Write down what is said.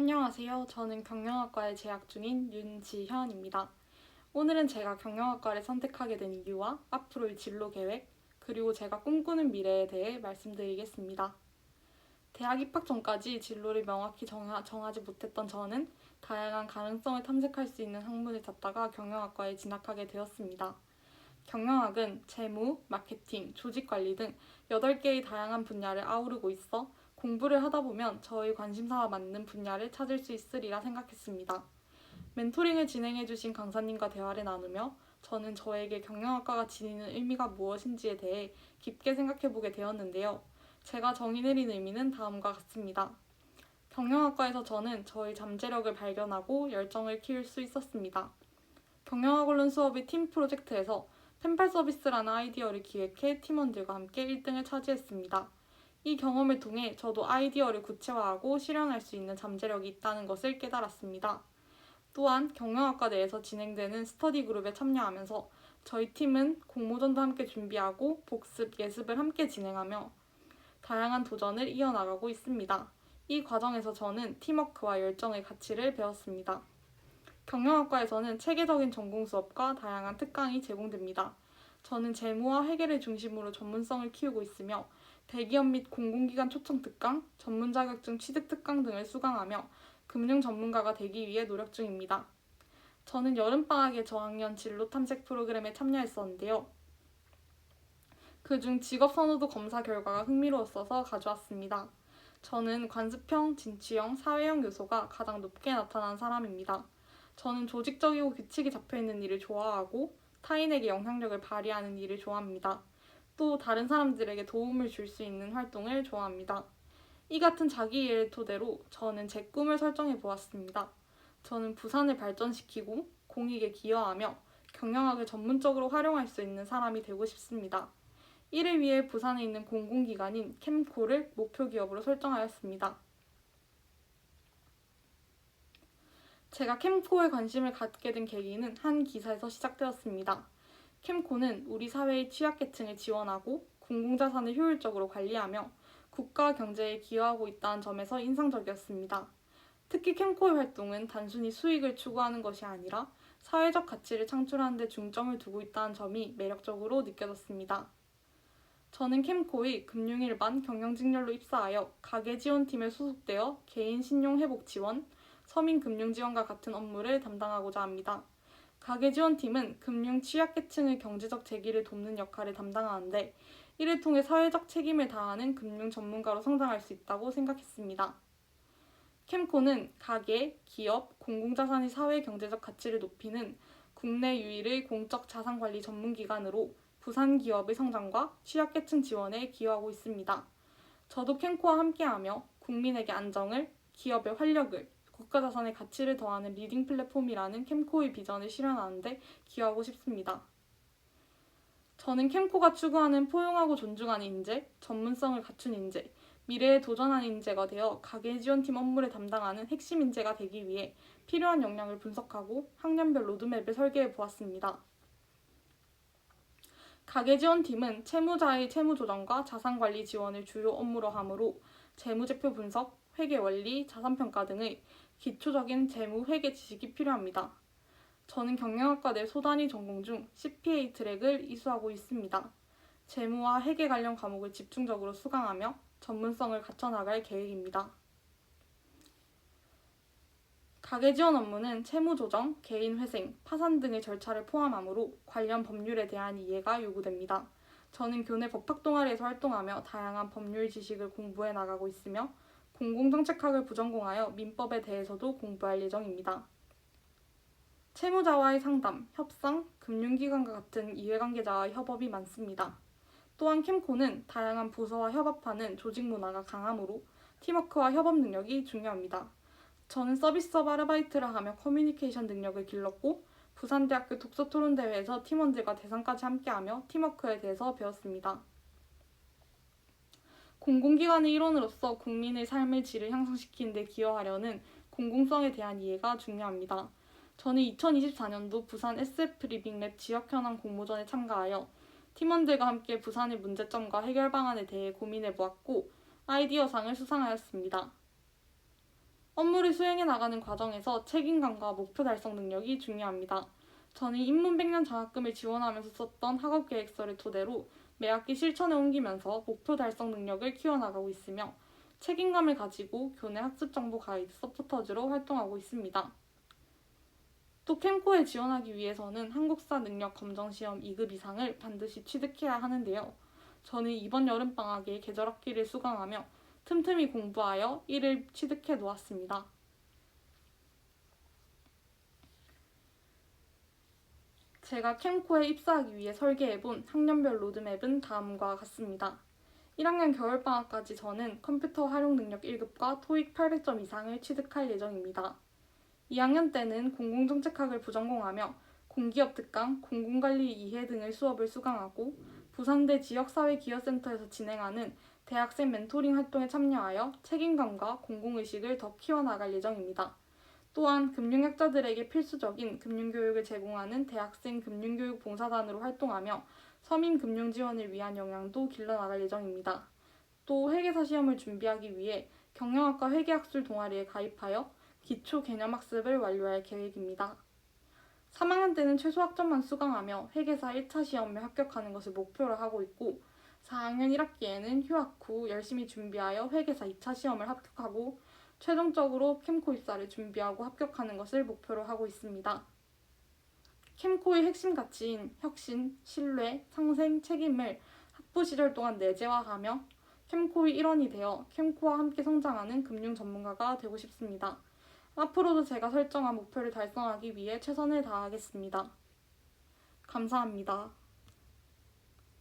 안녕하세요. 저는 경영학과에 재학 중인 윤지현입니다. 오늘은 제가 경영학과를 선택하게 된 이유와 앞으로의 진로 계획, 그리고 제가 꿈꾸는 미래에 대해 말씀드리겠습니다. 대학 입학 전까지 진로를 명확히 정하지 못했던 저는 다양한 가능성을 탐색할 수 있는 학문을 찾다가 경영학과에 진학하게 되었습니다. 경영학은 재무, 마케팅, 조직관리 등 8개의 다양한 분야를 아우르고 있어 공부를 하다 보면 저의 관심사와 맞는 분야를 찾을 수 있으리라 생각했습니다. 멘토링을 진행해주신 강사님과 대화를 나누며 저는 저에게 경영학과가 지니는 의미가 무엇인지에 대해 깊게 생각해보게 되었는데요. 제가 정의 내린 의미는 다음과 같습니다. 경영학과에서 저는 저의 잠재력을 발견하고 열정을 키울 수 있었습니다. 경영학원론 수업의 팀 프로젝트에서 펜팔 서비스라는 아이디어를 기획해 팀원들과 함께 1등을 차지했습니다. 이 경험을 통해 저도 아이디어를 구체화하고 실현할 수 있는 잠재력이 있다는 것을 깨달았습니다. 또한 경영학과 내에서 진행되는 스터디 그룹에 참여하면서 저희 팀은 공모전도 함께 준비하고 복습, 예습을 함께 진행하며 다양한 도전을 이어나가고 있습니다. 이 과정에서 저는 팀워크와 열정의 가치를 배웠습니다. 경영학과에서는 체계적인 전공 수업과 다양한 특강이 제공됩니다. 저는 재무와 회계를 중심으로 전문성을 키우고 있으며 대기업 및 공공기관 초청 특강, 전문 자격증 취득 특강 등을 수강하며 금융 전문가가 되기 위해 노력 중입니다. 저는 여름방학에 저학년 진로 탐색 프로그램에 참여했었는데요. 그중 직업선호도 검사 결과가 흥미로웠어서 가져왔습니다. 저는 관습형, 진취형, 사회형 요소가 가장 높게 나타난 사람입니다. 저는 조직적이고 규칙이 잡혀있는 일을 좋아하고 타인에게 영향력을 발휘하는 일을 좋아합니다. 또 다른 사람들에게 도움을 줄 수 있는 활동을 좋아합니다. 이 같은 자기이해를 토대로 저는 제 꿈을 설정해 보았습니다. 저는 부산을 발전시키고 공익에 기여하며 경영학을 전문적으로 활용할 수 있는 사람이 되고 싶습니다. 이를 위해 부산에 있는 공공기관인 캠코를 목표 기업으로 설정하였습니다. 제가 캠코에 관심을 갖게 된 계기는 한 기사에서 시작되었습니다. 캠코는 우리 사회의 취약계층을 지원하고 공공자산을 효율적으로 관리하며 국가 경제에 기여하고 있다는 점에서 인상적이었습니다. 특히 캠코의 활동은 단순히 수익을 추구하는 것이 아니라 사회적 가치를 창출하는 데 중점을 두고 있다는 점이 매력적으로 느껴졌습니다. 저는 캠코의 금융일반 경영직렬로 입사하여 가계지원팀에 소속되어 개인 신용회복 지원, 서민금융지원과 같은 업무를 담당하고자 합니다. 가계지원팀은 금융 취약계층의 경제적 재기를 돕는 역할을 담당하는데 이를 통해 사회적 책임을 다하는 금융 전문가로 성장할 수 있다고 생각했습니다. 캠코는 가계, 기업, 공공자산의 사회 경제적 가치를 높이는 국내 유일의 공적 자산관리 전문기관으로 부산 기업의 성장과 취약계층 지원에 기여하고 있습니다. 저도 캠코와 함께하며 국민에게 안정을, 기업의 활력을, 국가자산의 가치를 더하는 리딩 플랫폼이라는 캠코의 비전을 실현하는 데 기여하고 싶습니다. 저는 캠코가 추구하는 포용하고 존중하는 인재, 전문성을 갖춘 인재, 미래에 도전하는 인재가 되어 가계지원팀 업무를 담당하는 핵심 인재가 되기 위해 필요한 역량을 분석하고 학년별 로드맵을 설계해 보았습니다. 가계지원팀은 채무자의 채무조정과 자산관리 지원을 주요 업무로 하므로 재무제표 분석, 회계원리, 자산평가 등의 기초적인 재무 회계 지식이 필요합니다. 저는 경영학과 내 소단위 전공 중 CPA 트랙을 이수하고 있습니다. 재무와 회계 관련 과목을 집중적으로 수강하며 전문성을 갖춰나갈 계획입니다. 가계지원 업무는 채무조정, 개인회생, 파산 등의 절차를 포함하므로 관련 법률에 대한 이해가 요구됩니다. 저는 교내 법학동아리에서 활동하며 다양한 법률 지식을 공부해 나가고 있으며 공공정책학을 부전공하여 민법에 대해서도 공부할 예정입니다. 채무자와의 상담, 협상, 금융기관과 같은 이해관계자와 협업이 많습니다. 또한 캠코는 다양한 부서와 협업하는 조직 문화가 강하므로 팀워크와 협업 능력이 중요합니다. 저는 서비스업 아르바이트를 하며 커뮤니케이션 능력을 길렀고 부산대학교 독서토론대회에서 팀원들과 대상까지 함께하며 팀워크에 대해서 배웠습니다. 공공기관의 일원으로서 국민의 삶의 질을 향상시키는 데 기여하려는 공공성에 대한 이해가 중요합니다. 저는 2024년도 부산 SF 리빙랩 지역현황 공모전에 참가하여 팀원들과 함께 부산의 문제점과 해결 방안에 대해 고민해 보았고 아이디어상을 수상하였습니다. 업무를 수행해 나가는 과정에서 책임감과 목표 달성 능력이 중요합니다. 저는 인문백년 장학금을 지원하면서 썼던 학업계획서를 토대로 매학기 실천에 옮기면서 목표 달성 능력을 키워나가고 있으며 책임감을 가지고 교내 학습정보 가이드 서포터즈로 활동하고 있습니다. 또 캠코에 지원하기 위해서는 한국사 능력 검정시험 2급 이상을 반드시 취득해야 하는데요. 저는 이번 여름방학에 계절학기를 수강하며 틈틈이 공부하여 이를 취득해 놓았습니다. 제가 캠코에 입사하기 위해 설계해본 학년별 로드맵은 다음과 같습니다. 1학년 겨울방학까지 저는 컴퓨터 활용 능력 1급과 토익 800점 이상을 취득할 예정입니다. 2학년 때는 공공정책학을 부전공하며 공기업 특강, 공공관리 2회 등의 수업을 수강하고 부산대 지역사회기여센터에서 진행하는 대학생 멘토링 활동에 참여하여 책임감과 공공의식을 더 키워나갈 예정입니다. 또한 금융약자들에게 필수적인 금융교육을 제공하는 대학생 금융교육 봉사단으로 활동하며 서민 금융 지원을 위한 역량도 길러나갈 예정입니다. 또 회계사 시험을 준비하기 위해 경영학과 회계학술 동아리에 가입하여 기초 개념학습을 완료할 계획입니다. 3학년 때는 최소 학점만 수강하며 회계사 1차 시험에 합격하는 것을 목표로 하고 있고 4학년 1학기에는 휴학 후 열심히 준비하여 회계사 2차 시험을 합격하고 최종적으로 캠코 입사를 준비하고 합격하는 것을 목표로 하고 있습니다. 캠코의 핵심 가치인 혁신, 신뢰, 상생, 책임을 학부 시절 동안 내재화하며 캠코의 일원이 되어 캠코와 함께 성장하는 금융 전문가가 되고 싶습니다. 앞으로도 제가 설정한 목표를 달성하기 위해 최선을 다하겠습니다. 감사합니다.